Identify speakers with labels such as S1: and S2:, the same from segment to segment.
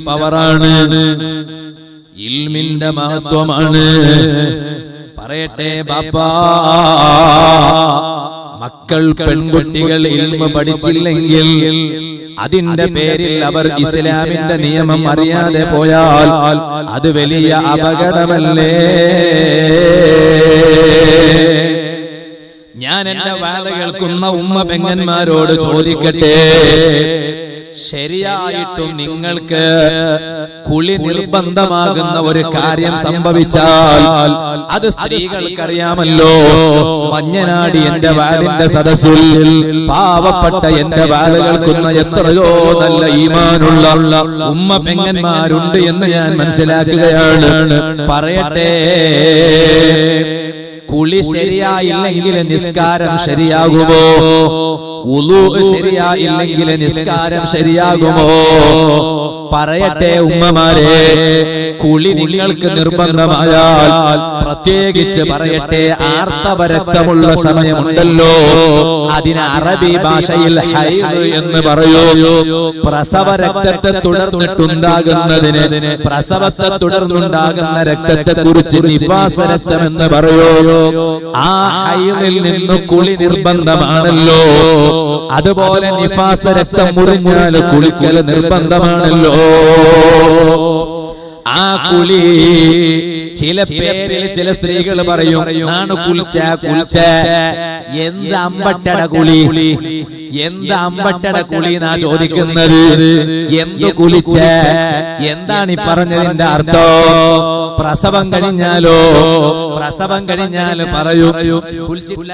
S1: പവറാണ്, ഇൽമിന്റെ മഹത്വമാണ്. പറയട്ടെ ബാപ്പാ, മക്കൾ പെൺകുട്ടികൾ ഇൽമ പഠിച്ചില്ലെങ്കിൽ അതിന്റെ പേരിൽ അവർ ഇസ്ലാമിന്റെ നിയമം അറിയാതെ പോയാൽ അത് വലിയ അപകടമല്ലേ? ഞാൻ എന്റെ വാദ കേൾക്കുന്ന ഉമ്മ പെങ്ങന്മാരോട് ചോദിക്കട്ടെ, ശരിയായിട്ടും നിങ്ങൾക്ക് കുളി നിർബന്ധമാകുന്ന ഒരു കാര്യം സംഭവിച്ചാൽ അത് സ്ത്രീകൾക്കറിയാമല്ലോ. മഞ്ഞനാടി എന്റെ വാലിന്റെ സദസ്സിൽ പാവപ്പെട്ട എന്റെ വാല് കേൾക്കുന്ന എത്രയോ നല്ല ഈമാനുള്ള ഉമ്മ പെങ്ങന്മാരുണ്ട് എന്ന് ഞാൻ മനസ്സിലാക്കുകയാണ്. പറയട്ടെ, കുളി ശരിയായില്ലെങ്കിൽ നിസ്കാരം ശരിയാകുമോ? വുളൂ ശരിയായില്ലെങ്കിൽ നിസ്കാരം ശരിയാകുമോ? പറയട്ടെ ഉമ്മമാരെ, കുളി നിങ്ങൾക്ക് നിർബന്ധമായാൽ, പ്രത്യേകിച്ച് പറയട്ടെ ആർത്തവരക്തമുള്ള സമയമുണ്ടല്ലോ, അതിന് അറബി ഭാഷയിൽ ഹൈദ് എന്ന് പറയൂ. പ്രസവരക്തത്തെ തുടർന്നിട്ടുണ്ടാകുന്നതിന്, പ്രസവത്തെ തുടർന്നുണ്ടാകുന്ന രക്തത്തെ കുറിച്ച് നിഫാസ് രക്തം എന്ന് പറയൂ. ആ ഹൈദിൽ നിന്ന് കുളി നിർബന്ധമാണല്ലോ. അതുപോലെ നിഫാസ് രക്തം മുറിഞ്ഞാൽ കുളിക്കൽ നിർബന്ധമാണല്ലോ. ആ കുളി ചില പേരിൽ ചില സ്ത്രീകൾ പറയും, നാണ് കുളിച്ച എന്ത് അമ്പട്ടട കുളി, എന്ത് അമ്പട്ടട കുളി എന്നാ ചോദിക്കുന്നത്. എന്ത് കുളിച്ച, എന്താണ് ഈ പറഞ്ഞതിന്റെ അർത്ഥം? പ്രസവം കഴിഞ്ഞാലോ? പ്രസവം കഴിഞ്ഞാൽ പറയൂ കുളിച്ചിട്ടില്ല.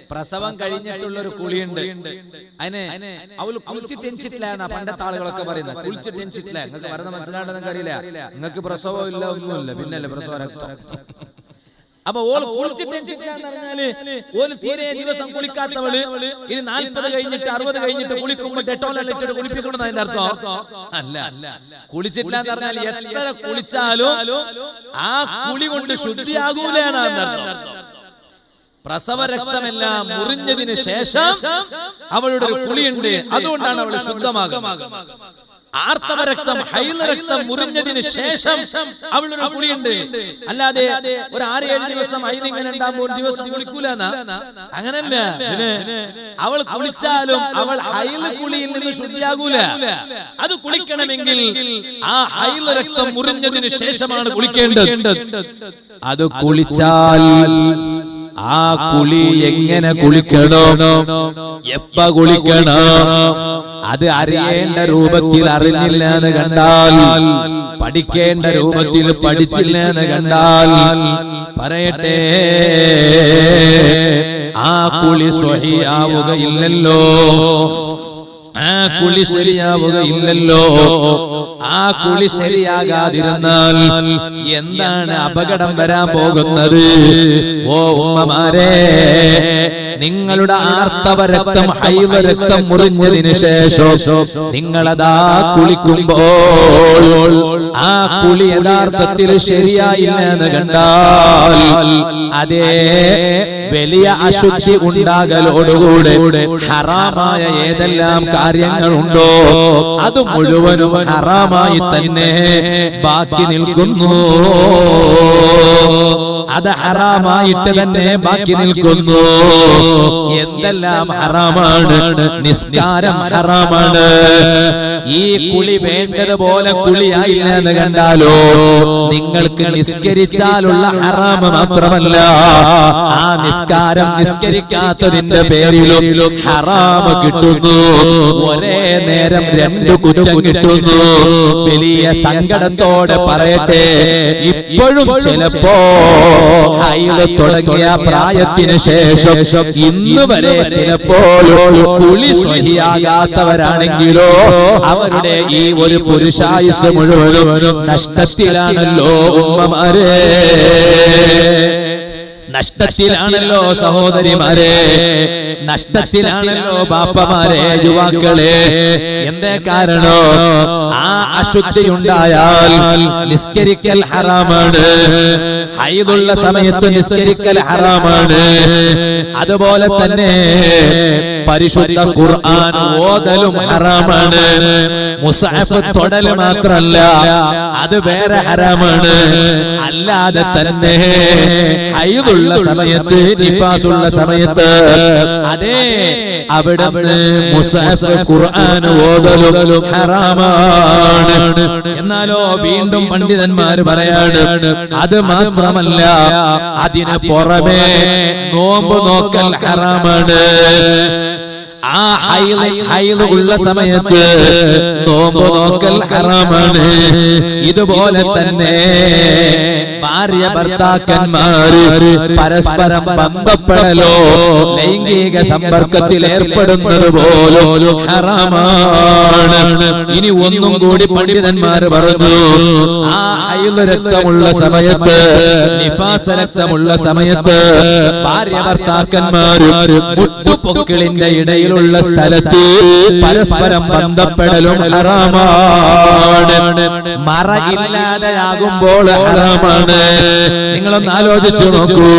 S1: പ്രസവം കഴിഞ്ഞിട്ടുള്ള ഒരു കുളിയുണ്ട്. അതിന് അവള് കുളിച്ചിട്ട് എണിച്ചിട്ടില്ല എന്നാ പണ്ടത്തെ ആളുകളൊക്കെ പറയുന്നത്. കുളിച്ചിട്ട് എണിച്ചിട്ടില്ല. നിങ്ങൾക്ക് പറഞ്ഞ മനസ്സിലാണ്ടെന്ന് അറിയില്ല. നിങ്ങൾക്ക് പ്രസവം ഇല്ല, ഒന്നുമില്ല, പിന്നല്ലേ പ്രസവ രക്തം. അപ്പൊ ഓള് കുളിച്ചിട്ട് എണിച്ചിട്ടില്ല പറഞ്ഞാല് ഒരു തീരെ ദിവസം കുളിക്കാത്തവള് ഇത് 40 കഴിഞ്ഞിട്ട് 60 കഴിഞ്ഞിട്ട് കുളിക്കുമ്പോ ഡെറ്റോൾ ഇട്ടിട്ട് കുളിപ്പിക്കണം അതിന്റെ അർത്ഥം അല്ല. കുളിച്ചിട്ടില്ല എന്ന് പറഞ്ഞാൽ എത്ര കുളിച്ചാലും ആ കുളി കൊണ്ട് ശുദ്ധിയാകൂല എന്നാണ് അർത്ഥം. പ്രസവ രക്തമെല്ലാം മുറിഞ്ഞതിന് ശേഷം അവളുടെ ഒരു കുളിയുണ്ട്, അതുകൊണ്ടാണ് അവൾ ശുദ്ധമാകുന്നത്. ആർത്തവ രക്തം, ഹൈദ് രക്തം മുറിഞ്ഞതിന് ശേഷം അവളൊരു കുളിയുണ്ട്. അല്ലാതെ ഒരു 6-7 ദിവസം ഹൈദ് ഇങ്ങനെ ഉണ്ടാകുമ്പോൾ ഒരു ദിവസം കുളിക്കൂല, അങ്ങനല്ല. അവൾ കുളിച്ചാലും അവൾ ഹൈദ് കുളിയിൽ നിന്ന് ശുദ്ധിയാകൂല. അത് കുളിക്കണമെങ്കിൽ ആ ഹൈദ് രക്തം മുറിഞ്ഞതിന് ശേഷമാണ് കുളിക്കേണ്ടത്. അത് കുളിച്ചാൽ ആ കുളി എങ്ങനെ കുളിക്കണം, എപ്പ കുളിക്കണം, അത് അറിയേണ്ട രൂപത്തിൽ അറിഞ്ഞില്ല എന്ന് കണ്ടാൽ, പഠിക്കേണ്ട രൂപത്തിൽ പഠിച്ചില്ല എന്ന് കണ്ടാൽ, പറയട്ടെ ആ കുളി സ്വഹിയാവുകയില്ലല്ലോ. ആ കുളി ശരിയാവുകയില്ലല്ലോ. ആ കുളി ശരിയാകാതിരുന്നാൽ എന്താണ് അപകടം വരാൻ പോകുന്നത്? ഓ ഉമ്മമാരെ, നിങ്ങളുടെ ആർത്തവ രക്തം, ഹൈദ് രക്തം മുറിഞ്ഞതിന് ശേഷം നിങ്ങളതാ കുളിക്കുമ്പോൾ ആ കുളി യഥാർത്ഥത്തിൽ ശരിയായില്ല എന്ന് കണ്ടാൽ, അതേ വലിയ അശുദ്ധി ഉണ്ടാകലോടുകൂടെ ഹറാമായ ഏതെല്ലാം കാര്യങ്ങളുണ്ടോ അത് മുഴുവനും ഹറാമായി തന്നെ ബാക്കി നിൽക്കുന്നു. അത് ഹറാമായിട്ട് തന്നെ ബാക്കി നിൽക്കുന്നു. എന്തെല്ലാം ഹറാമാണ്? നിസ്കാരം ഹറാമാണ്. ഈ കുളി വേണ്ടതുപോലെ കുളിയായില്ല എന്ന് കണ്ടാലോ നിങ്ങൾക്ക് നിസ്കരിച്ചാലുള്ള ഹറാമ് മാത്രമല്ല, ആ നിസ്കാരം നിസ്കരിക്കാത്തതിന്റെ പേരിലും ഹറാമ് കിട്ടുന്നു. ഒരേ നേരം 2 കുറ്റം കിട്ടുന്നു. വലിയ സങ്കടത്തോടെ പറയട്ടെ, ഇപ്പോഴും ചിലപ്പോ ഹൈദ് തുടങ്ങിയ പ്രായത്തിന് ശേഷം ഇന്ന് വരെ ചിലപ്പോൾ കുളി സ്വഹിയാകാത്തവരാണെങ്കിലോ അവരുടെ ഈ ഒരു പുരുഷായുസ് മുഴുവനും നഷ്ടത്തിലാണല്ലോ ഉമ്മമാരെ. നഷ്ടത്തിലാണല്ലോ സഹോദരിമാരെ, നഷ്ടത്തിലാണല്ലോ ബാപ്പമാരെ, യുവാക്കളെ. എന്തേ കാരണോ? ആ അശുദ്ധിയുണ്ടായാൽ നിസ്കരിക്കൽ ഹറാമാണ്, ഹൈദുള്ള സമയത്ത് നിസ്കരിക്കൽ ഹറാമാണ്. അതുപോലെ തന്നെ പരിശുദ്ധ ഖുർആൻ ഓതലും ഹറാമാണ്. മുസ്ഹഫ് തൊടൽ മാത്രല്ല, അത് വേറെ ഹറാമാണ്. അല്ലാതെ തന്നെ ഹൈദുള്ള സമയത്ത്, നിഫാസുള്ള സമയത്ത് അതേ അവിടെ മുസ്ഹഫ് ഖുർആൻ ഓതലും ഹറാമാണ്. എന്നാലോ വീണ്ടും പണ്ഡിതന്മാർ പറയാണ്, അത് മാത്രമല്ല, അതിന് പുറമെ നോമ്പ് നോക്കൽ ഹറാമാണ്. ആ ഹൈദ് ഉള്ള സമയത്ത് നോമ്പ് നോക്കൽ ഹറാമാണ്. ഇതുപോലെ തന്നെ ഭാര്യ ഭർത്താക്കന്മാര് പരസ്പരം ബന്ധപ്പെടലോ ലൈംഗിക സമ്പർക്കത്തിൽ ഏർപ്പെടുന്നത് പോലും ഹറാമാണ്. ഇനി ഒന്നും കൂടി പണ്ഡിതന്മാര് പറഞ്ഞു, ആ ഹൈദ് രക്തമുള്ള സമയത്ത്, നിഫാസ് രക്തമുള്ള സമയത്ത് ഭാര്യ ഭർത്താക്കന്മാര് മുട്ടുപൊക്കിളിന്റെ ഇടയിലുള്ള സ്ഥലത്ത് പരസ്പരം ബന്ധപ്പെടലും ഹറാമാണ്. മറയില്ലാതെയാകുമ്പോൾ ഹറാമാണ്. നിങ്ങളൊന്ന് ആലോചിച്ചു നോക്കൂ.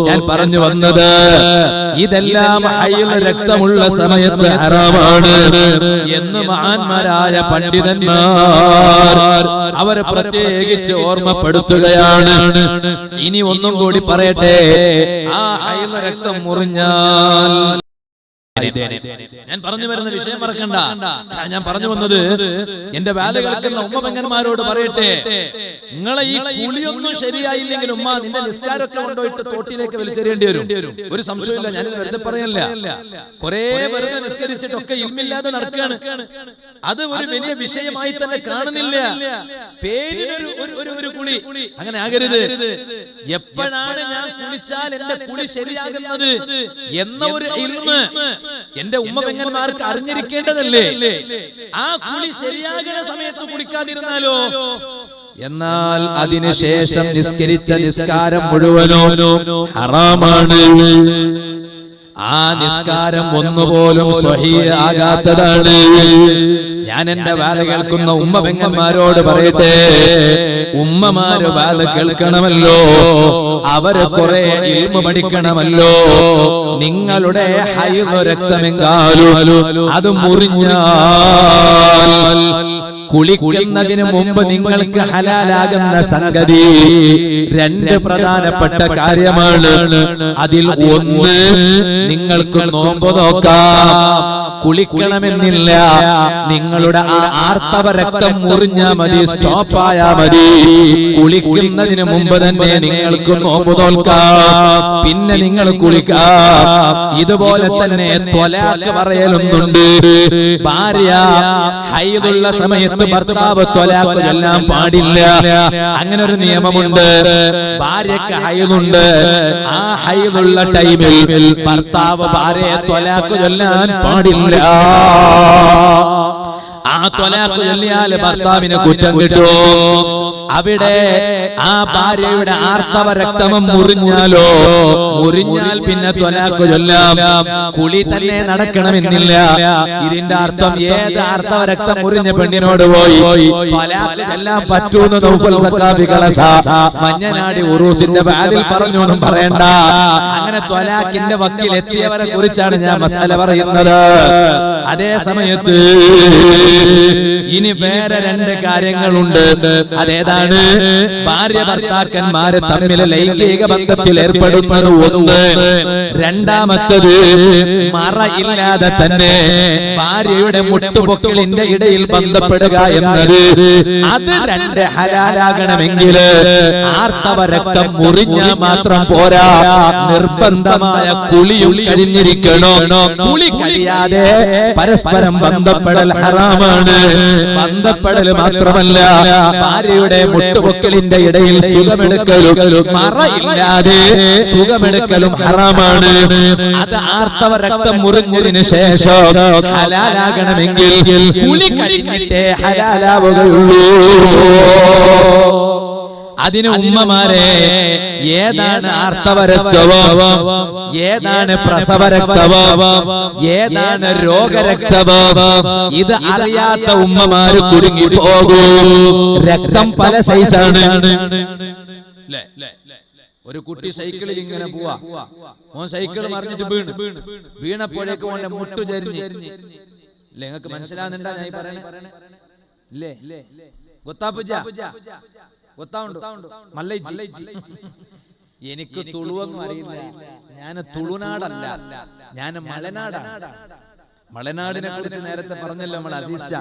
S1: ഞാൻ പറഞ്ഞു വന്നത്, ഇതെല്ലാം ഹൈദ് രക്തമുള്ള സമയത്ത് ഹറാമാണ് എന്ന് മഹാന്മാരായ പണ്ഡിതന്മാർ അവർ പ്രത്യേകിച്ച് ഓർമ്മപ്പെടുത്തുകയാണ്. ഇനി ഒന്നും കൂടി പറയട്ടെ, ആ ഹൈദ് രക്തം മുറിഞ്ഞാൽ, ഞാൻ പറഞ്ഞു വരുന്ന വിഷയം മറക്കണ്ട. ഞാൻ പറഞ്ഞു വന്നത്, എന്റെ വേല കേൾക്കുന്ന ഉമ്മപെങ്ങന്മാരോട് പറയട്ടെ, നിങ്ങളെ ഈ കുളിയൊന്നും ശരിയായില്ലെങ്കിൽ ഉമ്മ, നിന്റെ നിസ്കാരമൊക്കെ കൊണ്ടുപോയിട്ട് തോട്ടിലേക്ക് വലിച്ചെറിയേണ്ടി വരും. ഒരു സംശയമില്ല, ഞാനിത് വെറുതെ പറയല്ല. കുറെ വെറുതെ നിസ്കരിച്ചിട്ടൊക്കെ ഇൽമില്ലാതെ നടക്കുകയാണ്. അത് ഒരു വലിയ വിഷയമായി തന്നെ കാണുന്നില്ല. പേരിലൊരു കുളി, അങ്ങനെ ആകരുത്. എപ്പോഴാണ് ഞാൻ കുളിച്ചാൽ എന്റെ കുളി ശരിയാകുന്നത് എന്ന ഒരു ഇൽമ് എന്റെ ഉമ്മപെങ്ങന്മാർക്ക് അറിഞ്ഞിരിക്കേണ്ടതല്ലേ? ആ കുളി ശരിയാകുന്ന സമയത്ത് കുളിക്കാതിരുന്നാലോ? എന്നാൽ അതിനുശേഷം നിസ്കരിച്ച നിസ്കാരം മുഴുവനോ ഹറാമാണ്. ആ നിസ്കാരം ഒന്നുപോലും സ്വഹീഹ് ആകാത്തതാണ്. ഞാൻ എന്റെ വാല കേൾക്കുന്ന ഉമ്മപെങ്ങന്മാരോട് പറയട്ടെ, ഉമ്മമാര് വാല കേൾക്കണമല്ലോ, അവര് കുറെ ഇൽമു പഠിക്കണമല്ലോ. നിങ്ങളുടെ ഹൈദ് രക്തമെങ്കാലും അത് മുറിഞ്ഞാൽ കുളിക്കുന്നതിന് മുമ്പ് നിങ്ങൾക്ക് ഹലാലാകുന്ന സംഗതി രണ്ട് പ്രധാനപ്പെട്ട കാര്യമാണ്. അതിൽ ഒന്ന്, നിങ്ങൾക്ക് നോമ്പ് നോക്കാം, കുളിക്കണമെന്നില്ല. നിങ്ങളുടെ ആ ആർത്തവ രക്തം മുറിഞ്ഞാ മതി, സ്റ്റോപ്പായാ മതി. കുളിക്കുന്നതിന് മുമ്പ് തന്നെ നിങ്ങൾക്ക് നോമ്പ് നോക്കാം, പിന്നെ നിങ്ങൾ കുളിക്കാം. ഇതുപോലെ തന്നെ ത്വലാഖ് പറയലൊന്നുണ്ട്. ഭാര്യ ഹൈദുള്ള സമയത്ത് ഭർത്താവ് ത്വലാഖ് ചൊല്ലാൻ പാടില്ല. അങ്ങനെ ഒരു നിയമമുണ്ട്. ഭാര്യക്ക് ഹൈദുണ്ട്, ആ ഹൈദുള്ള ടൈമിൽ ഭർത്താവ് ഭാര്യയെ ത്വലാഖ് ചൊല്ലാൻ പാടില്ല. ആ ത്വലാഖ് ചൊല്ലിയാൽ ഭർത്താവിന് കുറ്റം കിട്ടും. അവിടെ ആ ഭാര്യയുടെ ആർത്തവ രക്തം മുറിഞ്ഞാലോ, മുറിഞ്ഞാൽ പിന്നെ ത്വലാഖ് ചൊല്ലാം. കുളി തന്നെ നടക്കണമെന്നില്ല. ഇതിന്റെ അർത്ഥം ഏത് ആർത്തവ രക്തം മുറിഞ്ഞ പെണ്ണിനോട് പോയി ത്വലാഖ് ചൊല്ലാൻ പറ്റൂന്ന് നൗഫൽ സഖാഫി കളസ മഞ്ഞനാടി ഉറൂസിന്റെ വാതിൽ പറഞ്ഞോന്നും പറയണ്ട. അങ്ങനെ ത്വലാഖിന്റെ വക്കിൽ എത്തിയവരെ കുറിച്ചാണ് ഞാൻ മസല പറയുന്നത്. അതേ സമയത്ത് ഇനി വേറെ രണ്ട് കാര്യങ്ങളുണ്ട്. അതേതാണ്? ഭാര്യ ഭർത്താക്കന്മാര് തമ്മിൽ ലൈംഗിക ബന്ധത്തിൽ ഏർപ്പെടുന്നത് ഒന്ന്. രണ്ടാമത്തത്, മറയില്ലാതെ തന്നെ ഭാര്യയുടെ മുട്ടുപൊക്കിളിന്റെ ഇടയിൽ ബന്ധപ്പെടുക എന്നത്. അത് രണ്ട് ഹലാലാകണമെങ്കിൽ ആർത്തവ രക്തം മുറിഞ്ഞാൽ മാത്രം പോരാ, നിർബന്ധമായ കുളിയും കഴിഞ്ഞിരിക്കണോ. കുളി കഴിയാതെ പരസ്പരം ബന്ധപ്പെടൽ ഹറാമാണ്. ബന്ധപ്പെടൽ മാത്രമല്ല, ഭാര്യയുടെ മുട്ടുപൊക്കിളിന്റെ ഇടയിൽ സുഖമെടുക്കലും മറയില്ലാതെ സുഖമെടുക്കലും ഹറാമാണ്. അത് ആർത്തവ രക്തം മുറിഞ്ഞതിന് ശേഷം ഹലാലാകണമെങ്കിൽ കുളി കഴിഞ്ഞിട്ടേ ഹലാലാവുകയുള്ളൂ. അതിന് ഉമ്മമാരെ ഏതാണ് ആർത്തവരക്തവും ഏതാണ് പ്രസവരക്തവും ഏതാണ് രോഗരക്തവും ഇത് അറിയാത്ത ഉമ്മമാര് കുടുങ്ങി പോകും. രക്തം പല സൈസാണ്. ഒരു കുട്ടി സൈക്കിളിൽ ഇങ്ങനെ പോവാ, ഓൻ സൈക്കിൾ മറിഞ്ഞിട്ട് വീണപ്പോഴേക്ക് ഓന്റെ മുട്ടു ചരിഞ്ഞ്. ഇല്ലേ, നിങ്ങൾക്ക് മനസ്സിലാകുന്നുണ്ടാ ഞാൻ പറയണേ? ഇല്ലേ, ഗൊത്താപ്പുജ ഗൊത്താവുണ്ടോ? മല്ലൈജി. എനിക്ക് തുളുവൊന്നും അറിയില്ല. ഞാൻ തുളുനാടല്ല, ഞാൻ മലനാടാണ്. മലനാടിനെ കുറിച്ച് നേരത്തെ പറഞ്ഞല്ലോ നമ്മൾ. അസീസ്റ്റ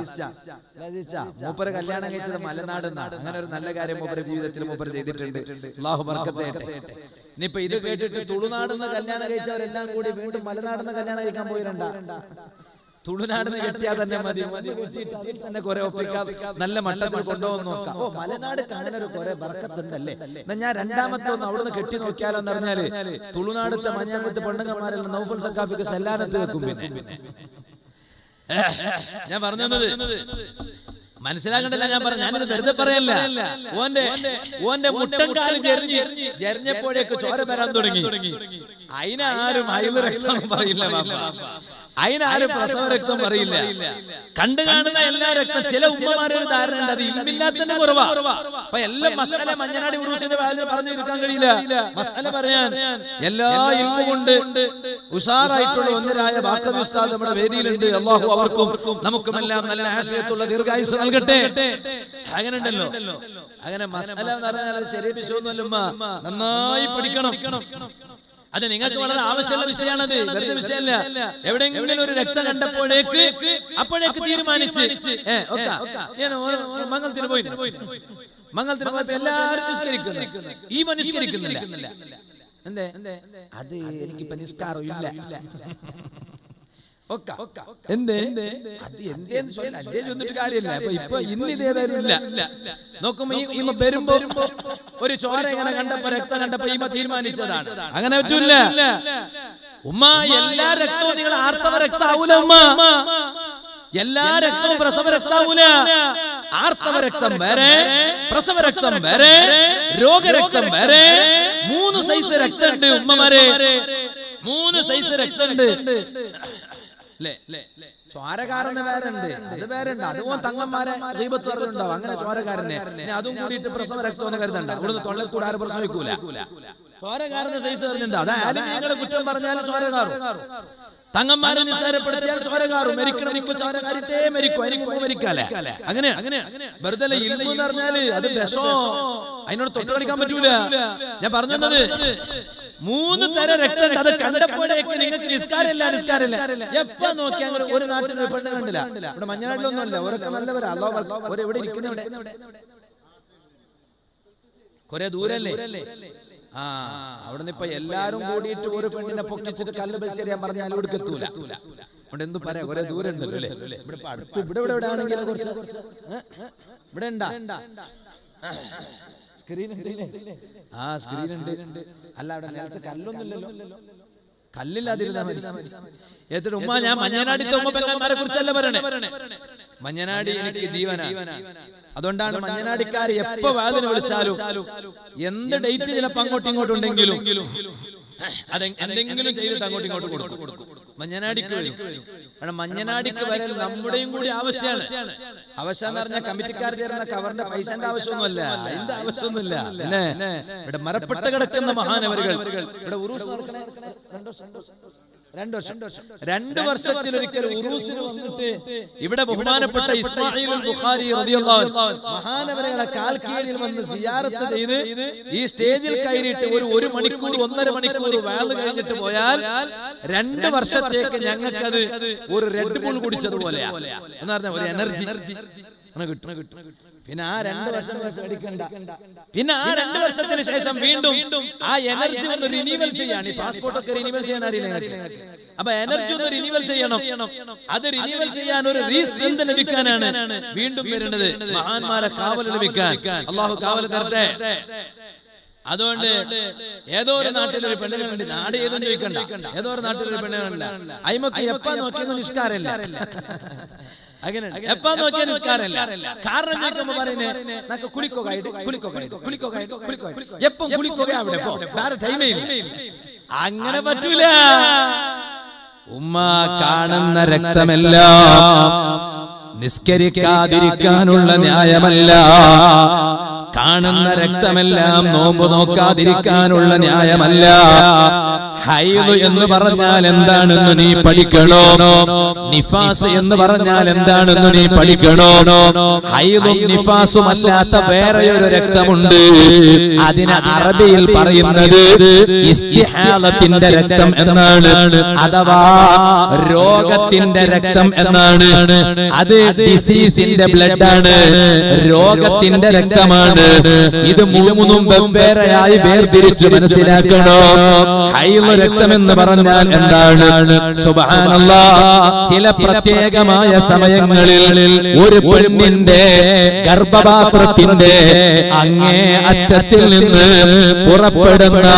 S1: മൂപ്പര് കല്യാണം കഴിച്ചത് മലനാട് എന്നാണ്. അങ്ങനെ ഒരു നല്ല കാര്യം മൂപ്പര് ജീവിതത്തിൽ മൂപ്പര് ചെയ്തിട്ടുണ്ട്. അല്ലാഹു ബർക്കത്ത് ചെയ്യട്ടെ. ഇനിയിപ്പോ ഇത് കേട്ടിട്ട് തുളുനാടെന്ന് കല്യാണം കഴിച്ചവരെല്ലാം കൂടി വീണ്ടും മലനാടെന്ന് കല്യാണം കഴിക്കാൻ പോയിരണ്ട. തുളുനാടിന് കെട്ടിയാൽ തന്നെ മതി. തന്നെ കുറെ ഒപ്പിക്കാം, നല്ല മട്ടത്തിൽ കൊണ്ടുപോകാൻ നോക്കാം. ഓ, മലനാട് അങ്ങനെ ഒരു കുറെ ബർക്കത്തുണ്ടല്ലേ. എന്നാ ഞാൻ രണ്ടാമത്തെ ഒന്ന് അവിടുന്ന് കെട്ടി നോക്കിയാലോ എന്ന് പറഞ്ഞാല് തുളുനാടത്തെ മഞ്ഞാമത്തെ പെണ്ണുങ്ങന്മാരെല്ലാം നൗഫൽ സക്കാഫിക്ക് സല്ലാനത്ത് വെക്കും. പിന്നെ ഞാൻ പറഞ്ഞു തന്നത് മനസ്സിലാക്കണ്ടല്ല. ഞാൻ പറഞ്ഞു, ഞാനിത് വെറുതെ പറയല്ല. ഓന്റെ മുട്ടൻകാല് ജെറിഞ്ഞപ്പോഴേക്ക് ചോര വരാൻ തുടങ്ങി. അതിനാരും അയൽ രക്തം പറയില്ല, അതിനാരും പ്രസവ രക്തം പറയില്ല. കണ്ടു കാണുന്ന എല്ലാ രക്തം ചില ഉമ്മമാരൊരു ധാരണ ഉണ്ട്, അത് ഇൽമില്ലാത്തതിന്റെ കുറവാ. അപ്പൊ എല്ലാം മസാല മഞ്ഞനാടി ഉറൂസിന്റെ വാതിൽ പറഞ്ഞു തീർക്കാൻ കഴിയില്ല. മസാല പറയാൻ എല്ലാ ഇൽമും കൊണ്ട് ഉഷാറായിട്ടുള്ള ഒന്നരായ ബാക്കവി ഉസ്താദ് നമ്മുടെ വേദിയിലുണ്ട്. അല്ലാഹു അവർക്കും നമുക്കുമെല്ലാം നല്ല ആഫിയത്തുള്ള ദീർഘായുസ്സ് നൽകട്ടെ. അങ്ങനെ ഉണ്ടല്ലോ, അങ്ങനെ മസാല എന്ന് പറഞ്ഞാൽ അത് ചെറിയ വിഷയമൊന്നുമല്ല. നന്നായി പഠിക്കണം. അത് നിങ്ങൾക്ക് വളരെ ആവശ്യമുള്ള വിഷയമാണത്, വെറുതെ വിഷയമല്ല. എവിടെയെങ്കിലും ഒരു രക്തം കണ്ടപ്പോഴേക്ക് തീരുമാനിച്ച് മംഗളത്തിന് പോയപ്പോ എല്ലാവരും നിസ്കരിക്കുന്നു, ഈ നിസ്കരിക്കുന്നില്ല. എന്തേ? അത് എനിക്കിപ്പോ നിസ്കാരം ഇല്ല. ചൊന്നിട്ട് കാര്യമില്ല. ഇപ്പൊ ഇന്ന് ഇതേതായാലും ഇല്ല. നോക്കുമ്പോ വരുമ്പോ ഒരു ചോര ഇങ്ങനെ കണ്ടപ്പോ രക്തം കണ്ടപ്പോ ഈമ തീരുമാനിച്ചതാണ്. അങ്ങനെ പറ്റൂല ഉമ്മ. എല്ലാ രക്തവും നിങ്ങൾ ആർത്തവ രക്താവൂല ഉമ്മ. എല്ലാ രക്തവും പ്രസവ രക്താവൂല. ആർത്തവ രക്തം വേറെ, പ്രസവ രക്തം വേറെ, രോഗരക്തം വേറെ. 3 സൈസ് രക്തമുണ്ട് ഉമ്മമാരെ, 3 സൈസ് രക്തമുണ്ട്. ചോരക്കാരന് വേറുണ്ട്, അത് വേറുണ്ട്. അതുപോലെ തങ്ങന്മാരെ ദൈവത്ത് പറഞ്ഞിട്ടുണ്ടാവും. അങ്ങനെ ചോരക്കാരനെ അതും കൂടിയിട്ട് പ്രസവ രക്തം എന്ന് കരുതണ്ട. ഇവിടുന്ന് തൊള്ളിൽ കൂടെ ആരും പ്രസവിക്കൂല. ചോരക്കാരന് സൈസ് പറഞ്ഞിട്ടുണ്ട്. അതായത് നിങ്ങൾ കുറ്റം പറഞ്ഞാലും ചോരക്കാറും, തങ്ങന്മാരെ നിസ്സാരപ്പെടുത്തിയാൽ ചോരക്കാറും. മരിക്കണം ഇപ്പൊ ചോരക്കാരിട്ടേ മരിക്കും, അതിന് മരിക്കാല്ലേ. അങ്ങനെ വെറുതെ ഇൽമു എന്ന് പറഞ്ഞാല് അത് വിഷോ, അതിനോട് തൊട്ട് കളിക്കാൻ പറ്റൂല. ഞാൻ പറഞ്ഞു തന്നത് 3 തരം രക്തം. അത് കണ്ടപ്പോഴേക്ക് നിങ്ങൾക്ക് നിസ്കാരമില്ല. എപ്പ നോക്കിയാൽ ഒരു നാട്ടിൽ പെണ്ണ് കണ്ടില്ല. ഇവിടെ മഞ്ഞനാട്ടിലൊന്നും അല്ല, ഓരൊക്കെ നല്ലവരാ. എവിടെ ഇരിക്കുന്നവിടെ കൊറേ ദൂരല്ലേ. അവിടുന്ന് ഇപ്പൊ എല്ലാരും കൂടിയിട്ട് ഒരു പെണ്ണിനെ പൊക്കിച്ചിട്ട് കല്ല് വലിച്ചെറിയാൻ പറഞ്ഞാൽ ഇവിടെ എത്തൂല. അവിടെ എന്ത് പറയാ, കുറെ ദൂരം ഉണ്ടല്ലോ അല്ലേ. ഇവിടെ അടുത്ത് ഇവിടെ ആണെങ്കിൽ കുറച്ച് ഇവിടെ ഉണ്ടാ സ്ക്രീൻ ഉണ്ട്. അല്ല, അവിടെ നേരത്തെ കല്ലൊന്നുമില്ലല്ലോ. കല്ലില്ലാതിരുന്നാ മതി. എന്നിട്ട് ഉമ്മ, ഞാൻ മഞ്ഞനാടിത്തെ ഉമ്മ പെങ്ങന്മാരെ കുറിച്ചല്ല പറയണേ. മഞ്ഞനാടി എനിക്ക് ജീവനാ. അതുകൊണ്ടാണ് മഞ്ഞനാടിക്കാര് എപ്പോ വാതിന് വിളിച്ചാലും എന്ത് ഡേറ്റ് ചിലപ്പോ അങ്ങോട്ടും ഇങ്ങോട്ടും ഉണ്ടെങ്കിലും എന്തെങ്കിലും ചെയ്തിട്ട് അങ്ങോട്ടും ഇങ്ങോട്ടും കൊടുക്കും. മഞ്ഞനാടിക്ക് വരും. കാരണം മഞ്ഞനാടിക്ക് വരൽ നമ്മുടെയും കൂടി ആവശ്യമാണ്. ആവശ്യം എന്ന് പറഞ്ഞാൽ കമ്മിറ്റിക്കാർ തരുന്ന കവറിന്റെ പൈസന്റെ ആവശ്യമൊന്നുമല്ല, അതിന്റെ ആവശ്യമൊന്നുമില്ല. പിന്നെ ഇവിടെ മരപ്പെട്ട് കിടക്കുന്ന മഹാനവരുകൾ ഇവിടെ ഉറൂസ് 2 വർഷത്തിലൊരിക്കൽ ഉറൂസിന് വന്നിട്ട് ഇവിടെ ബഹുമാനപ്പെട്ട ഇസ്മാഈൽ ബുഖാരി റളിയല്ലാഹു അൻഹു മഹാനവരുകളെ കാൽക്കീഴിൽ വന്ന് സിയാറത്ത് ചെയ്ത് ഈ സ്റ്റേജിൽ കയറിയിട്ട് ഒരു മണിക്കൂർ 1.5 മണിക്കൂർ വാല് കഴിഞ്ഞിട്ട് പോയാൽ 2 വർഷത്തേക്ക് ഞങ്ങൾക്കത് ഒരു റെഡ് ബുൾ കുടിച്ചതുപോലെയാ എന്ന് പറഞ്ഞ ഒരു എനർജി കിട്ടും. പിന്നെ ആ 2 വർഷം പേടിക്കണ്ട. പിന്നെ ആ 2 വർഷത്തിന് ശേഷം വീണ്ടും ആ എനർജി ഒന്ന് റിന്യൂവൽ ചെയ്യാണ്. ഈ പാസ്പോർട്ട് ഒക്കെ റിന്യൂവൽ ചെയ്യാൻ അറിയില്ല നിങ്ങൾക്ക്. അപ്പൊ എനർജി ഒന്ന് റിന്യൂവൽ ചെയ്യണം. അത് റിന്യൂവൽ ചെയ്യാൻ ഒരു റീസ്ട്രെങ്ത് ലഭിക്കാനാണ് വീണ്ടും വരുന്നത്. മഹാന്മാരെ കാവൽ ലഭിക്കാൻ അല്ലാഹു കാവൽ തരട്ടെ. അതുകൊണ്ട് ഏതോ ഒരു നാട്ടിലൊരു പെണ്ണുങ്ങളുണ്ട്, നാട് ഏതെന്ന് ചോദിക്കണ്ട, ഏതോ ഒരു നാട്ടിലൊരു പെണ്ണുങ്ങളുണ്ട്. അയിമക്ക് എപ്പ നോക്കിയൊന്നും നിഷ്കാരമില്ല. അങ്ങനെ എപ്പോ നോക്കിയ നിസ്കാരമല്ല. കാരണം ചോദിക്കുമ്പോ പറയുന്നത് നമുക്ക് കുളിക്കുക എപ്പം കുളിക്കുക അവിടെ വേറെ ടൈമേ ഇല്ല. അങ്ങനെ പറ്റൂല. ഉമ്മ കാണുന്ന രക്തമെല്ലാം നിസ്കരിക്കാതിരിക്കാനുള്ള ന്യായമല്ല. കാണുന്ന രക്തമെല്ലാം നോമ്പ് നോക്കാതിരിക്കാനുള്ള ന്യായമല്ല. ഹൈദ് എന്ന് പറഞ്ഞാൽ എന്താണെന്ന് നീ പഠിക്കണോ? നിഫാസ് എന്ന് പറഞ്ഞാൽ എന്താണെന്ന് നീ പഠിക്കണോ? ഹൈദും നിഫാസും അല്ലാത്ത വേറെയൊരു രക്തമുണ്ട്. അതിന് അറബിയിൽ പറയുന്നത് ഇസ്തിഹാലത്തിന്റെ രക്തം എന്നാണ്, അഥവാ രോഗത്തിന്റെ രക്തം എന്നാണ്. അത് ഡിസീസിന്റെ ബ്ലഡ് ആണ്, രോഗത്തിന്റെ രക്തമാണ്. ഇത് മൂന്നും വെവ്വേറെയായി വേർതിരിച്ച് മനസ്സിലാക്കണോ? ഹൈദ് രക്തമെന്ന് പറഞ്ഞാൽ എന്താണ്? സുബ്ഹാനല്ലാഹ്, ചില പ്രത്യേകമായ സമയങ്ങളിൽ ഒരു പെണ്ണിന്റെ ഗർഭപാത്രത്തിന്റെ അങ്ങേ അറ്റത്തിൽ നിന്ന് പുറപ്പെടുന്ന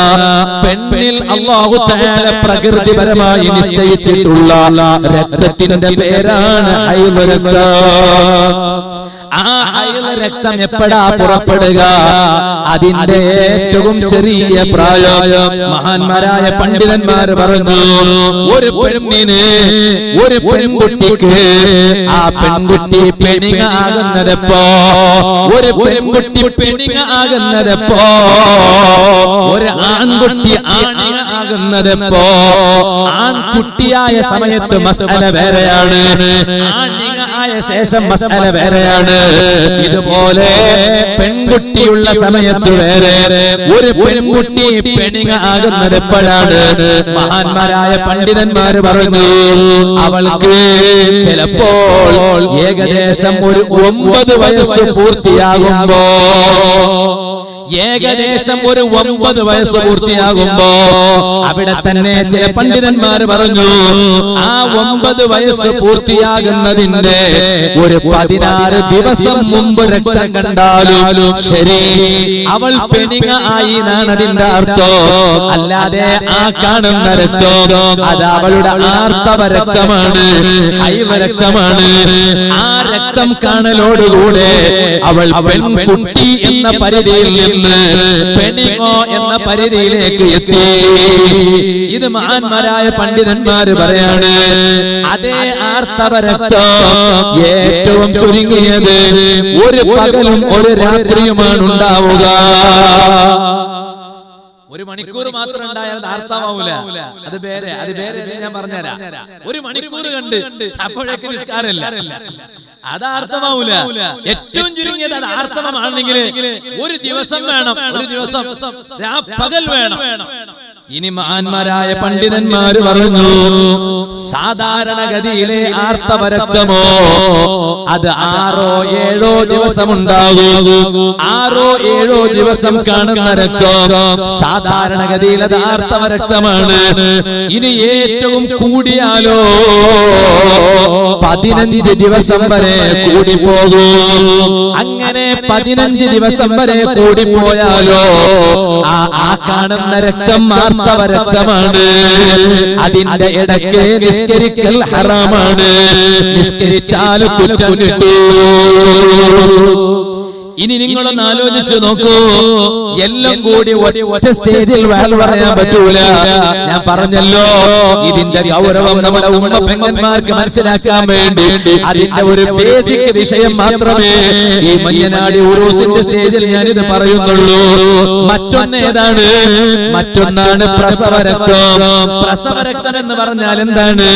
S1: പെണ്ണിൽ അല്ലാഹു തആല പ്രകൃതിപരമായി നിശ്ചയിച്ചിട്ടുള്ള രക്തത്തിന്റെ പേരാണ് ഹൈദ് രക്തം. ആ ഹൈദ് രക്തം എപ്പോഴാ പുറപ്പെടുക? അതിന്റെ ഏറ്റവും ചെറിയ പ്രായം. മഹാന്മാരായ പണ്ഡിതന്മാര് പറഞ്ഞു, ഒരു പെണ്ണിന്, ഒരു പെൺകുട്ടിക്ക് ആ പെൺകുട്ടി പെണിങ്ങ ആകുന്നതെപ്പോ, ഒരു പെൺകുട്ടി പെണിങ്ങ ആകുന്നതെപ്പോ, ഒരു ആൺകുട്ടി ആണിങ്ങ ആകുന്നതെപ്പോ, ആൺകുട്ടിയായ സമയത്ത് മസ്അല വേറെയാണ്, ആണിങ്ങ ആയ ശേഷം മസ്അല വേറെയാണ്. ഇതുപോലെ പെൺകുട്ടിയുള്ള സമയത്ത് വേറെ, ഒരു പെൺകുട്ടി പെണിങ്ങ ആകുന്നത് എപ്പോഴാണ്? മഹാന്മാരായ പണ്ഡിതന്മാര് പറഞ്ഞു, അവൾക്ക് ചിലപ്പോൾ ഏകദേശം ഒരു 9 വയസ്സ് പൂർത്തിയാകുമ്പോ, ഏകദേശം ഒരു 9 വയസ്സ് പൂർത്തിയാകുമ്പോ അവിടെ തന്നെ ചില പണ്ഡിതന്മാര് പറഞ്ഞു, ആ 9 വയസ്സ് പൂർത്തിയാകുന്നതിന്റെ ഒരു 16 ദിവസം മുമ്പ് രക്തം കണ്ടാലും ശരി, അവൾ പെണിങ്ങ ആയി എന്നാണ് അതിന്റെ അർത്ഥം. അല്ലാതെ ആ കാണുന്ന രക്തം അത് അവളുടെ ആർത്തവ രക്തമാണ്, ഹൈദ് രക്തമാണ്. ആ രക്തം കാണലോടുകൂടെ അവൾ പെൺകുട്ടി എന്ന പരിധിയിൽ നിന്ന് പെണിങ്ങോ എന്ന പരിധിയിലേക്ക് എത്തി. ഇത് മഹാന്മാരായ പണ്ഡിതന്മാര് പറയാണ്. അതേ ആർത്തവ രക്തം ഏറ്റവും ചുരുങ്ങിയത് ഒരു പകലും ഒരു രാത്രിയുമാണ് ഉണ്ടാവുക. 1 മണിക്കൂർ മാത്രം ഉണ്ടായാൽ ആർത്തവാവൂല. അത് വേറെ ഞാൻ പറഞ്ഞുതരാം. 1 മണിക്കൂർ കണ്ട് അപ്പോഴേക്ക് നിസ്കാരമില്ല, അത് ആർത്തവാവൂല. ഏറ്റവും ചുരുങ്ങിയത് അത് ആർത്തവമാണെങ്കിൽ 1 ദിവസം വേണം, 1 ദിവസം പകൽ വേണം. ഇനി മഹാന്മാരായ പണ്ഡിതന്മാര് പറഞ്ഞു, സാധാരണഗതിയിലെ ആർത്തവരക്തമോ അത് 6-7 ദിവസം ഉണ്ടാകും. 6-7 ദിവസം കാണുന്ന രക്തം സാധാരണഗതിയിൽ അത് ആർത്തവരക്തമാണ്. ഇനി ഏറ്റവും കൂടിയാലോ 15 ദിവസം വരെ കൂടിപ്പോകും. അങ്ങനെ 15 ദിവസം വരെ കൂടിപ്പോയാലോ ആ കാണുന്ന രക്തം ആർത്തവരക്തമാണ്. അതിന്റെ ഇടയ്ക്ക് നിസ്കരിക്കൽ ഹറാമാണ്, നിസ്കരിച്ചാൽ കുറ്റം കിട്ടും. ഇനി നിങ്ങളൊന്ന് ആലോചിച്ചു നോക്കൂ, എല്ലാം കൂടി ഒറ്റ സ്റ്റേജിൽ വാല് പറയാൻ പറ്റൂല. ഞാൻ പറഞ്ഞല്ലോ, ഇതിന്റെ ഗൗരവം നമ്മുടെ ഉമ്മ പെങ്ങന്മാർക്ക് മനസ്സിലാക്കാൻ വേണ്ടി അതിന്റെ ഒരു ബേസിക് വിഷയം മാത്രമേ ഈ മയ്യനാടി ഉറൂസിന്റെ സ്റ്റേജിൽ ഞാനിത് പറയുന്നുള്ളൂ. മറ്റൊന്നേതാണ്? മറ്റൊന്നാണ് പ്രസവരക്തം. പ്രസവരക്തം എന്ന് പറഞ്ഞാൽ എന്താണ്?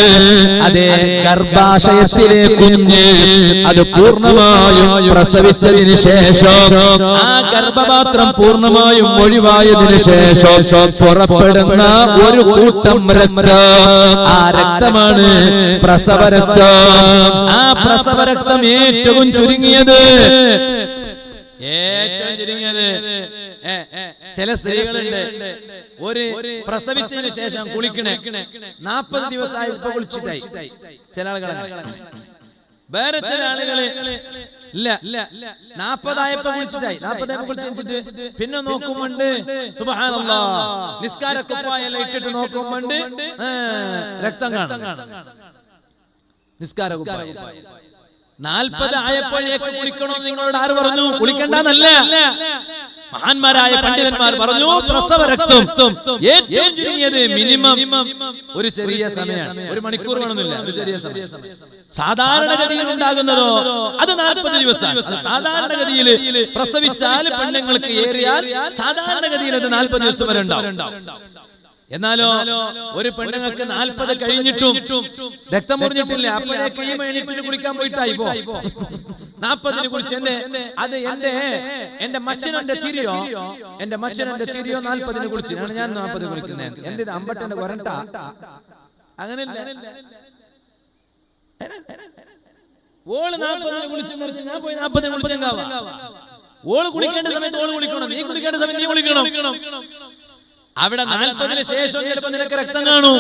S1: അതെ, ഗർഭാശയത്തിലെ കുഞ്ഞ് അത് പൂർണ്ണമായും പ്രസവിച്ചതിന് ശേഷം ആ ഗർഭപാത്രം പൂർണ്ണമായും ഒഴിവായതിനു ശേഷം പുറപ്പെടുന്ന ഒരു കൂട്ടം രക്തം, ആ രക്തമാണ് പ്രസവരക്തം. ആ പ്രസവരക്തം ഏറ്റവും ചുരുങ്ങിയത് ചില സ്ത്രീകളുണ്ട്, ഒരു പ്രസവിച്ചതിന് ശേഷം കുളിക്കണേ 40 ദിവസമായി ഇപ്പൊ കുളിച്ചിട്ടായി. ചില ആളുകൾ, വേറെ ചില ആളുകള് ഇല്ല 40 ആയപ്പോ കുളിച്ചിട്ടായി. 40 ആയപ്പോ കുളിച്ചിട്ട് പിന്നെ നോക്കുമ്പോണ്ട് സുബ്ഹാനല്ലാഹ് നിസ്കാര കുപ്പായെല്ലാം ഇട്ടിട്ട് നോക്കുമ്പോണ്ട് രക്തം കാണും. നിസ്കാര കുപ്പായ 40 ആയപ്പോഴേക്ക് കുളിക്കണോ നിങ്ങളോട് ആര് പറഞ്ഞു? കുളിക്കണ്ടെന്നല്ല, മഹാന്മാരായ പണ്ഡിതന്മാർ പറഞ്ഞു പ്രസവരക്തം ഏറ്റവും ചുരുങ്ങിയത് മിനിമം ഒരു ചെറിയ സമയമാണ്, 1 മണിക്കൂർ വേണമെന്നില്ല, ഒരു ചെറിയ സമയം. സാധാരണഗതിയിൽ ഉണ്ടാകുന്നതോ അത് 40 ദിവസമാണ്. സാധാരണഗതിയിൽ പ്രസവിച്ചാൽ പെണ്ണുങ്ങൾക്ക് ഏറിയാൽ സാധാരണഗതിയിൽ അത് 40 ദിവസം വരെ ഉണ്ടാവും. എന്നാലോ ഒരു പെണ്ണുങ്ങൾക്ക് 40 കഴിഞ്ഞിട്ടും രക്തം മുറിഞ്ഞിട്ടില്ല, അപ്പോഴേക്ക് ഈ എണീറ്റിട്ട് കുളിക്കാൻ പോയിട്ടായി 40 കുളിച്ച് അത് എന്റെ മച്ചനന്റെ തിരിയോ 40 കുളിച്ച് ഞാൻ 40 കുളിക്കുന്നത്. എന്തിനാ അമ്പട്ടന്റെ കൊരണ്ട? അങ്ങനെയല്ല, ഓള് 40 കുളിച്ച് മറിച്ച് ഞാൻ പോയി 40 കുളിച്ചെങ്കാവാ. ഓള് കുളിക്കേണ്ട സമയത്ത് ഓള് കുളിക്കണം, നീ കുളിക്കേണ്ട സമയത്ത് നീ കുളിക്കണം. അവിടെ 40 ശേഷം ചിലപ്പോൾ നിനക്ക് രക്തം കാണൂ,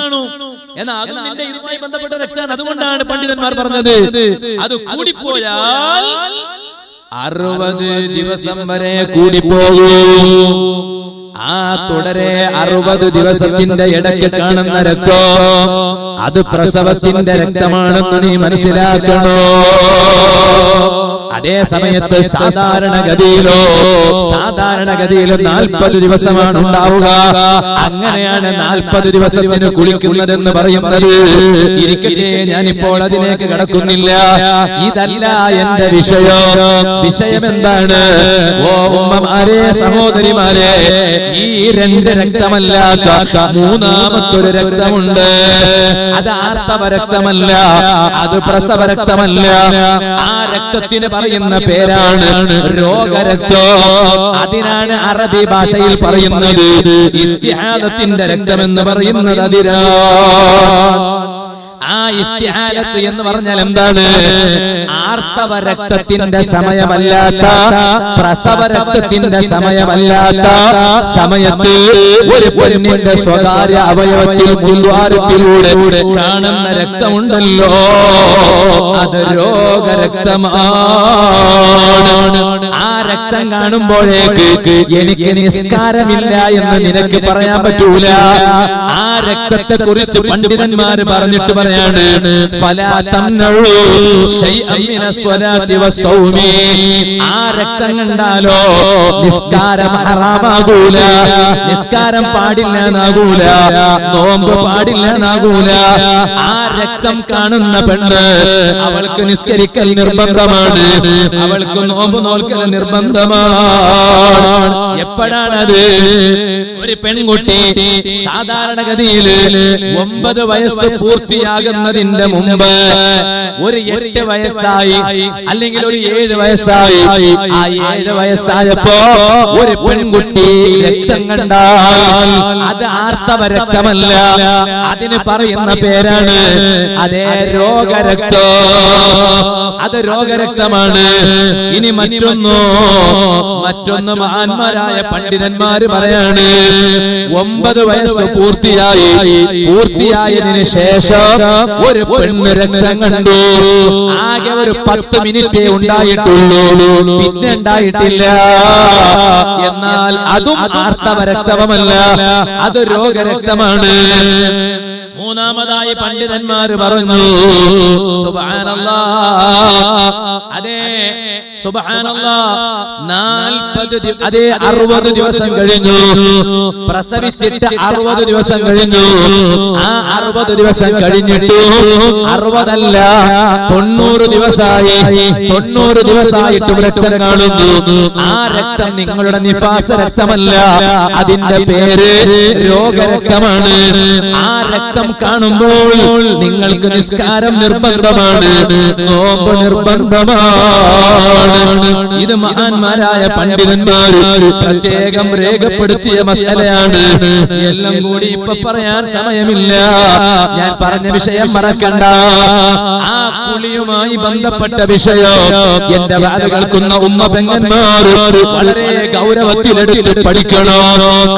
S1: എന്നാൽ അത് നിന്റെ ഇതുമായി ബന്ധപ്പെട്ട രക്തമാണ്. അതുകൊണ്ടാണ് പണ്ഡിതന്മാർ പറഞ്ഞത് അത് കൂടിപ്പോയാൽ 60 ദിവസം വരെ കൂടിപ്പോകൂ. ആ തുടരെ 60 ദിവസത്തിന്റെ ഇടയ്ക്ക് കാണുന്ന രക്തം അത് പ്രസവത്തിന്റെ രക്തമാണെന്ന് നീ മനസ്സിലാക്കണോ. അതേ സമയത്ത് സാധാരണഗതിയിൽ 40 ദിവസമാണ് ഉണ്ടാവുക. അങ്ങനെയാണ് 40 ദിവസത്തിന് കുളിക്കുന്നതെന്ന് പറയുന്നത്. ഇരിക്കട്ടെ, ഞാനിപ്പോൾ അതിലേക്ക് കടക്കുന്നില്ല. ഇതല്ല എന്റെ വിഷയം എന്താണ്? ഓ ഉമ്മമാരെ, സഹോദരിമാരെ, ഈ 2 രക്തമല്ലാത്ത മൂന്നാമത്തൊരു രക്തമുണ്ട്. അത് ആർത്തവ രക്തമല്ല, അത് പ്രസവ രക്തമല്ല. ആ രക്തത്തിന് പറയുന്ന പേരാണ് രോഗരക്തം. അതിനാണ് അറബി ഭാഷയിൽ പറയുന്നത് ഇസ്തിഹാദത്തിന്റെ രക്തമെന്ന് പറയുന്നത്. ആ ഇസ്തിഹാലത്ത് എന്ന് പറഞ്ഞാൽ എന്താണ്? ആർത്തവ രക്തത്തിന്റെ സമയമല്ലാത്ത, പ്രസവ രക്തത്തിന്റെ സമയമല്ലാത്ത സമയത്ത് ഒരു പെണ്ണിന്റെ സ്വകാര്യ അവയവത്തിൽ മുൻദ്വാരത്തിലൂടെ കാണുന്ന രക്തമുണ്ടല്ലോ, അത് രോഗരക്തമാണ്. ആ രക്തം കാണുമ്പോഴേക്ക് എനിക്ക് നിസ്കാരമില്ല എന്ന് നിനക്ക് പറയാൻ പറ്റൂല. ആ രക്തത്തെ കുറിച്ച് പണ്ഡിതന്മാർ പറഞ്ഞിട്ട് പറയാണ് ആ രക്തം കണ്ടാലോ നിസ്കാരം ഹറാമാകൂല, നിസ്കാരം പാടില്ലെന്നാകൂല, നോമ്പ് പാടില്ലെന്നാകൂല. ആ രക്തം കാണുന്ന പെണ്ണ് അവൾക്ക് നിസ്കരിക്കൽ നിർബന്ധമാണ്, അവൾക്ക് നോമ്പ് നോൽക്കൽ നിർബന്ധമാണ്. എപ്പോഴാണത്? ഒരു പെൺകുട്ടി സാധാരണഗതിയിൽ 9 വയസ്സ് പൂർത്തിയാകുന്നതിന്റെ മുമ്പ് ഒരു 8 വയസ്സായി അല്ലെങ്കിൽ ഒരു 7 വയസ്സായി. ആ 7 വയസ്സായപ്പോ ഒരു പെൺകുട്ടി രക്തം കണ്ടാൽ അത് ആർത്തവ രക്തമല്ല, അതിന് പറയുന്ന പേരാണ് അതേ രോഗരക്തം. അത് രോഗരക്തമാണ്. ഇനി മറ്റൊന്ന് മഹാന്മാരായ പണ്ഡിതന്മാര് പറയാണ് 9 വയസ്സ് പൂർത്തിയായതിനു ശേഷം ഒരു പെണ്ണ് രക്തം കണ്ടു. ആകെ ഒരു 10 മിനിറ്റേ ഉണ്ടായിട്ടുള്ളൂ, പിന്നെ ഉണ്ടായിട്ടില്ല. എന്നാൽ അതും ആർത്തവ രക്തമല്ല, അത് രോഗരക്തമാണ്. മൂന്നാമതായി പണ്ഡിതന്മാർ പറഞ്ഞു സുബ്ഹാനല്ലാഹ്, അതേ സുബ്ഹാനല്ലാഹ്, 60 ദിവസം കഴിഞ്ഞു, പ്രസവിച്ചിട്ട് 60 ദിവസം കഴിഞ്ഞു. ആ 60 ദിവസം കഴിഞ്ഞിട്ട് 60 അല്ല 90 ദിവസമായിട്ടും രക്തം കാണുന്നു. ആ രക്തം നിങ്ങളുടെ നിഫാസ രക്തമല്ല, അതിന്റെ പേര് രോഗരക്തമാണ്. ആ രക്തം കാണുമ്പോൾ നിങ്ങൾക്ക് നിസ്കാരം നിർബന്ധമാണ്, നോമ്പ് നിർബന്ധമാണ്. ഇത് മഹാന്മാരായ പണ്ഡിതന്മാർ പ്രത്യേകം രേഖപ്പെടുത്തിയ മസലയാണ്. എല്ലാം കൂടി ഇപ്പൊ പറയാൻ സമയമില്ല. ഞാൻ പറഞ്ഞ വിഷയം മറക്കണ്ട. ആ കുളിയുമായി ബന്ധപ്പെട്ട വിഷയം എന്റെ വാത് കേൾക്കുന്ന ഉമ്മ പെങ്ങന്മാർ വളരെ ഗൗരവത്തിലെടുത്ത് പഠിക്കണോ,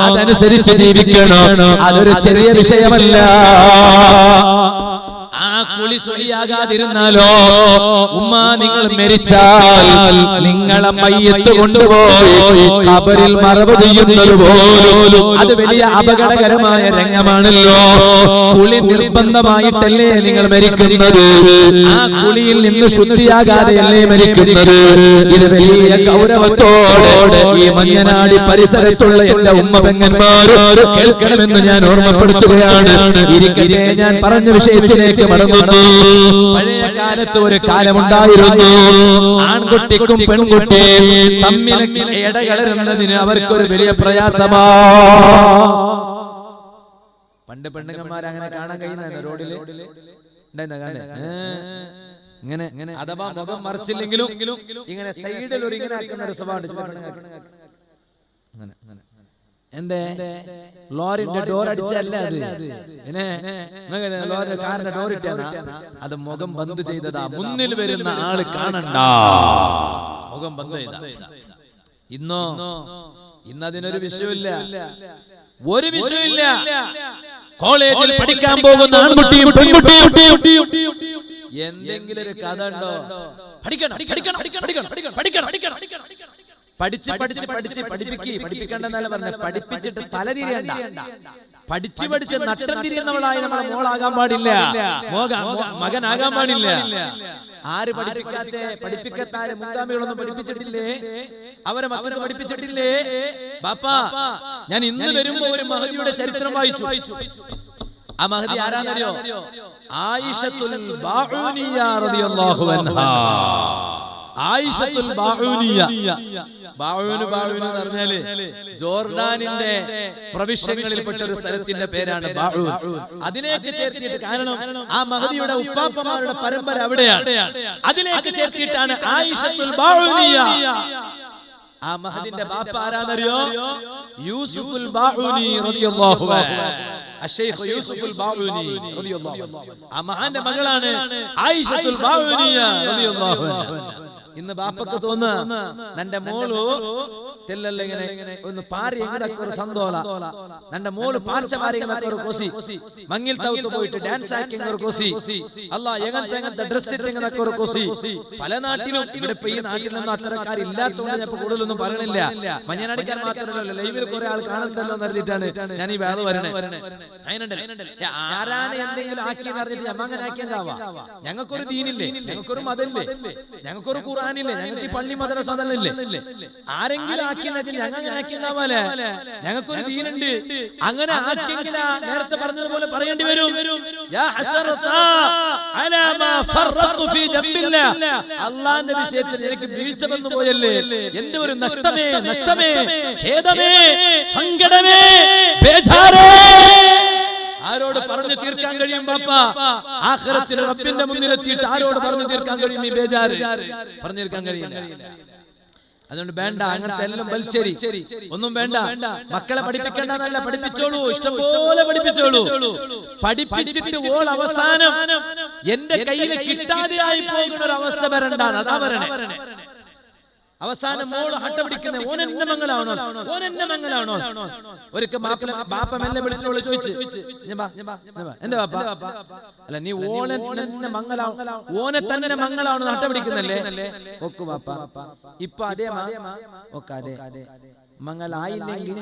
S1: അതനുസരിച്ച് ജീവിക്കണോ. അതൊരു ചെറിയ വിഷയമല്ല. ആ കുളി സുലിയാകാതിരുന്നാലോ ഉമ്മ നിങ്ങൾ മരിച്ചാൽ നിങ്ങളെ മയ്യത്ത് കൊണ്ടുപോയി ഖബറിൽ മറവ് ചെയ്യുന്നത് പോലും അത് വലിയ അപകടകരമായ രംഗമാണല്ലോ. കുളി നിർബന്ധമായിട്ടല്ലേ നിങ്ങൾ മരിക്കുന്നത്, ആ കുളിയിൽ നിന്ന് ശുദ്ധിയാകാതെയല്ലേ മരിക്കുന്നത്. ഇത് വലിയ ഗൗരവത്തോടെ ഈ മഞ്ഞനാടി പരിസരത്തുള്ള എന്റെ ഉമ്മ പെങ്ങന്മാര് കേൾക്കണമെന്ന് ഞാൻ ഓർമ്മപ്പെടുത്തുകയാണ്. ഇരിക്കട്ടെ, ഞാൻ പറഞ്ഞ വിഷയത്തിലേക്ക് മടങ്ങുന്നു. പഴയ കാലത്ത് ഒരു കാലമുണ്ടായിരുന്നു, ആൺകുട്ടിക്കും പെൺകുട്ടിയും തമ്മിൽ ഇടകലരുന്നതിന് അവർക്കൊരു വലിയ പ്രയാസമാ. പണ്ട് പെണ്ണുങ്ങന്മാർ അങ്ങനെ കാണാൻ കഴിയുന്ന റോഡില് ഇങ്ങനെ അഥവാ മുഖം മറിച്ചില്ലെങ്കിലും ഇങ്ങനെ സൈഡിൽ ഒരു ഇങ്ങനെ ആക്കുന്ന ഒരു സ്വഭാവം. എന്തേ ലോറിന്റെ ഡോർ അടിച്ചല്ല അത്, ലോറി കാറിന്റെ ഡോർ ഇട്ടാ അത് മുഖം ബന്ദ് ചെയ്തതാ. മുന്നിൽ വരുന്ന ആള് കാണണ്ട, മുഖം ബന്ദ് ചെയ്ത. ഇന്നതിനൊരു വിഷയമില്ല, ഒരു വിഷയമില്ല. കോളേജിൽ പഠിക്കാൻ പോകുന്ന ആൺകുട്ടിയും പെൺകുട്ടിയും എന്തെങ്കിലും ഒരു കഥ ഉണ്ടോ? പഠിപ്പിക്കേണ്ടെന്നല്ല പറഞ്ഞ, പഠിപ്പിച്ചിട്ട് തലതിരിയണ്ട. പഠിച്ച് നട്ടം തിരിയുന്നവളായി നമ്മളെ മോളാകാൻ പാടില്ല, മകനാകാൻ പാടില്ല. ആര് പഠിപ്പിക്കാത്ത മുൻഗാമികളൊന്നും പഠിപ്പിച്ചിട്ടില്ലേ? അവരെ മക്കൾക്ക് പഠിപ്പിച്ചിട്ടില്ലേ? ബാപ്പാ, ഞാൻ ഇന്ന് വരുമ്പോ ഒരു മഹദിയുടെ ചരിത്രം വായിച്ചു. ആ മഹദി ആരാന്നറിയോ? ആയിഷത്തുൽ ബാഊനിയ റളിയല്ലാഹു അൻഹാ. ആയിഷത്തുൽ ബാഊനിയ. ബാഊന് എന്ന് പറഞ്ഞാല് ജോർഡാനിന്റെ പ്രവിശ്യകളിൽപ്പെട്ട ഒരു സ്ഥലത്തിന്റെ പേരാണ് ബാഊൻ. അതിലേക്ക് ചേർത്തിട്ട്, കാരണം ആ മഹദിയുടെ ഉപ്പാപ്പമാരുടെ പരമ്പര അവിടെയാണ്, അതിലേക്ക് ചേർത്തിട്ടാണ് ആയിഷത്തുൽ ബാഊനിയ. ആ മഹദിന്റെ ബാപ്പ ആരാന്നറിയോ? യൂസുഫുൽ ബാഊനി റളിയല്ലാഹു അൻഹു. അശൈഖ് യൂസുഫുൽ ബാഊനി റളിയല്ലാഹു അൻഹു. ആ മഹാന്റെ മകളാണ് ആയിഷത്തുൽ ബാഊനിയ റളിയല്ലാഹു അൻഹ. ഇന്ന് ബാപ്പക്ക് തോന്നുക നന്റെ മോളു തെല്ലല്ല ഇങ്ങനെ ഒന്ന് പാറി എങ്ങനൊക്കെ സന്തോള, നന്റെ മോള് പാർച്ച പാറി ഒരു കൊസി മങ്ങിൽ തൗത്ത് പോയിട്ട് ഡാൻസ് ആക്കിങ് ഒരു കൊസി, അല്ലാ എങ്ങനത്തെ ഡ്രസ് ഇട്ടിങ്ങനൊക്കെ ഒരു കൊസി. പല നാട്ടിലും, ഇവിടെ ഇപ്പൊ ഈ നാട്ടിലൊന്നും അത്തരക്കാർ ഇല്ലാത്തതുകൊണ്ട് ഞാൻ ഇപ്പൊ കൂടുതലൊന്നും പറയണില്ല. മഞ്ഞനടിക്കാൻ മാത്രമല്ല, ലൈവിൽ കുറെ ആൾ കാണുന്നല്ലോ എന്ന് പറഞ്ഞിട്ടാണ് ഞാൻ ഈ വേദ വരണേ. ആരാനെ എന്തെങ്കിലും ആക്കി പറഞ്ഞിട്ട് ഞമ്മ അങ്ങനെ ആക്കിയതാവാ. ഞങ്ങൾക്കൊരു ദീനില്ലേ, ഞങ്ങൾക്കൊരു മതമില്ലേ, ഞങ്ങൾക്കൊരു ഖുർആനില്ലേ, ഞങ്ങൾക്ക് ഈ പള്ളി മദ്രസ അതല്ലേ. ആരെങ്കിലും ഞങ്ങൾക്കൊരു ദീനുണ്ട്. അങ്ങനെ ആക്കിയെങ്കിൽ നേരത്തെ പറഞ്ഞതുപോലെ പറയേണ്ടി വരും, അള്ളാന്റെ വിഷയത്തിൽ എനിക്ക് വീഴ്ച വന്നു പോയല്ലേ, എന്റെ ഒരു നഷ്ടമേ, ഖേദമേ, സങ്കടമേ, ബേജാറേ. ആരോട് പറഞ്ഞു തീർക്കാൻ കഴിയും ബാപ്പ? ആഖിറത്തിൽ റബ്ബിന്റെ മുന്നിലെത്തിയിട്ട് ആരോട് പറഞ്ഞു തീർക്കാൻ കഴിയും ഈ ബേജാറ്? പറഞ്ഞു തീർക്കാൻ കഴിയില്ല. അതുകൊണ്ട് വേണ്ട, അങ്ങനത്തെ എല്ലാം വലിച്ചേരി ഒന്നും വേണ്ട. മക്കളെ പഠിപ്പിക്കേണ്ടതല്ല, പഠിപ്പിച്ചോളൂ, ഇഷ്ടംപോലെ പഠിപ്പിച്ചോളൂ. പഠിപ്പിച്ചിട്ട് ഓൾ അവസാനം എന്റെ കയ്യിൽ കിട്ടാതെയായി പോകുന്ന ഒരു അവസ്ഥ വരണ്ടാണ്. അതാ വരണേ. അവസാനം മോള് ഹട്ട പിടിക്കുന്ന ഓനെന്നെ മംഗലാണോ. ഒരിക്കൽ ബാപ്പ മെല്ലെ വിളിച്ചോളൂ, ചോദിച്ചു എന്താ ബാപ്പ? അല്ല, നീ ഓനെ തന്നെ മംഗലാണോ ഹട്ട പിടിക്കുന്നല്ലേ? ഓക്കു ബാപ്പ, ഇപ്പൊ അതേ അതെ മംഗലായില്ലെങ്കിൽ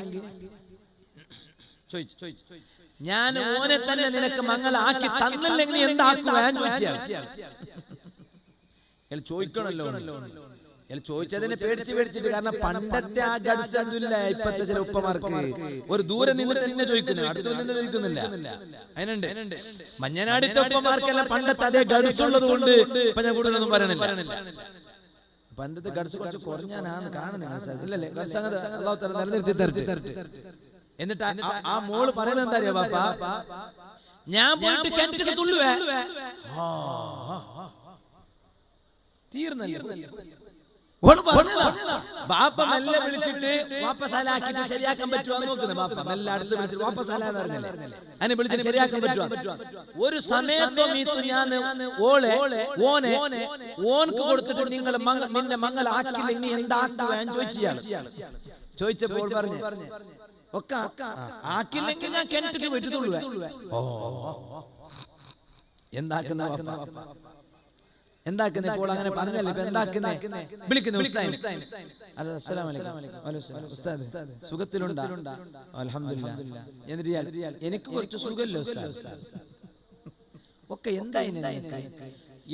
S1: ചോദിച്ചു, ഞാൻ ഓനെ തന്നെ നിനക്ക് മംഗലാക്കി തന്നില്ലെങ്കിൽ എന്താക്കുവാൻ ചോദിക്കണല്ലോ. ചോദിച്ചതിനെ പേടിച്ചിട്ട്, കാരണം പണ്ടത്തെ ആ ഗഡ്സ് ഒന്നുമില്ല. ഇപ്പത്തെ ചില ഉപ്പമാർക്ക് ഒരു ദൂരെ നിന്നിട്ട് തന്നെ ചോദിക്കുന്നു, അടുത്ത് നിന്ന് ചോദിക്കുന്നില്ല. അതിനുണ്ട് മഞ്ഞനാടിത്തെ ഉപ്പമാർക്കെല്ലാം പണ്ടത്തെ അതേ ഗഡ്സ് ഉള്ളത് കൊണ്ട് ഇപ്പൊ ഞാൻ കൂടുതലൊന്നും പറയണില്ല. പണ്ടത്തെ ഗഡ്സ് കുറച്ച് കുറഞ്ഞാണ് കാണുന്നില്ലേ. നിലനിർത്തി തരട്ടെ. എന്നിട്ട് ആ മോള് പറയുന്നത് എന്താ അറിയോ ബാപ്പ? ഞാൻ പോയിട്ട് കിണറ്റിൽ തുള്ളുവേ. തീർന്നല്ലേ. ബാപ്പ മെല്ലെ വിളിച്ചിട്ട് വാപ്പസാലാക്കിട്ട് ശരിയാക്കാൻ പറ്റുമോ നോക്കുന്നത്. ബാപ്പ മെല്ലെ അടുത്ത് വിളിച്ചിട്ട് വാപ്പസാലെന്ന് പറഞ്ഞല്ലേ, അതിനെ വിളിച്ചിട്ട് ശരിയാക്കാൻ പറ്റുമോ? ഒരു സമയത്തും ഞാൻ ഓനക്ക് കൊടുത്തിട്ട് നിന്റെ മംഗൾ ആക്കില്ലെങ്കിൽ എന്താക്കുവാൻ ചോദിച്ചപ്പോൾ പറഞ്ഞു, ഒക്കെ ആക്കില്ലെങ്കിൽ ഞാൻ കിണറ്റിക്ക് വിട്ടുള്ളൂ. എന്താക്കുന്ന എന്താക്കുന്ന ഇപ്പോൾ അങ്ങനെ പറഞ്ഞല്ലേ ഇപ്പൊ എന്താക്കുന്നേ വിളിക്കുന്നു ഉസ്താദിനെ. അസ്സലാമു അലൈക്കും ഉസ്താദ് സുഖത്തിലുണ്ടാ? അൽഹംദുലില്ലാഹ്. എന്നിട്ട് എനിക്ക് കുറച്ച് സുഖമില്ല ഉസ്താദ്. ഒക്കെ എന്തായി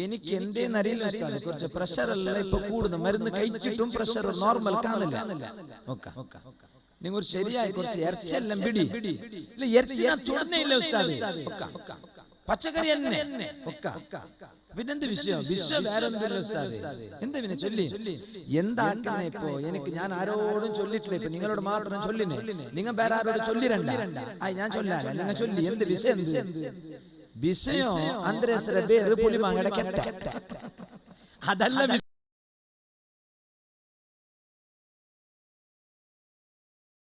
S1: എനിക്ക് എന്തേന്ന് അറിയില്ല ഉസ്താദ്. കുറച്ച് പ്രഷർ എല്ലാം ഇപ്പൊ കൂടുന്നു, മരുന്ന് കഴിച്ചിട്ടും പ്രഷർ നോർമൽ കാണുന്നില്ല. നിങ്ങൾ ശരിയായി കുറച്ച് ഇറച്ചെല്ലാം പിടി ഇല്ല, ഇറച്ചി ഞാൻ തൊടുന്നില്ല ഉസ്താദ്. പച്ചക്കറി തന്നെ പിന്നെന്ത് വിഷയം? വിഷയം വേറെ ഒന്നുമില്ല ഉസ്താദ്. എന്താ പിന്നെ ചൊല്ലി എന്താക്കുന്ന ഇപ്പൊ? എനിക്ക് ഞാൻ ആരോടും ചൊല്ലിട്ടില്ല, ഇപ്പൊ നിങ്ങളോട് മാത്രം ചൊല്ലിനെ. നിങ്ങൾ വേറെ ആരോട് ചൊല്ലിരണ്ട. ഞാൻ ചൊല്ലാല, നിങ്ങൾ ചൊല്ലി. എന്ത് വിഷയം? വിഷയം അന്തരേശ്വര പേര് പുലിമാങ്ങയുടെ കെട്ട അതല്ല.